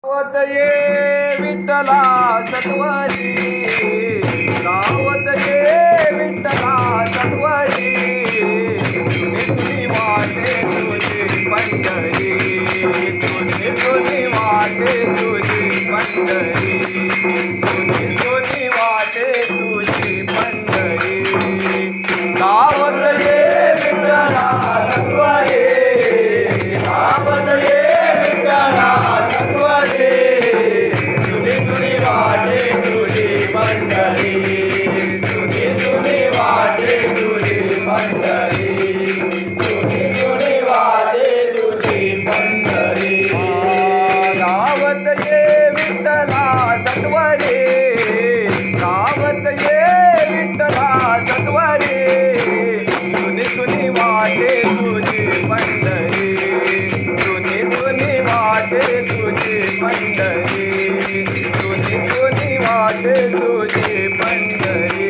गावत ये विठ्ठला सत्वरी, गावत ये विठ्ठला सत्वरी, तुम्ही वाटे तुझी पंढरी, तुम्ही वाटे तुझी पंढरी, तुम्ही वाटे तुझी पंढरी. गावत ये विठ्ठला सत्वरी, गावत ये विठ्ठला सत्वरी, तुझी वाटे तुझी पंढरी, तुझी वाटे तुझी पंढरी, तुझी वाटे तुझी पंढरी. गावत ये विठ्ठला सत्वरी, गावत ये विठ्ठला सत्वरी, तुझी वाटे तुझी पंढरी, तुझी वाटे तुझी पंढरी, तुझी वाटे तुझी पंढरी.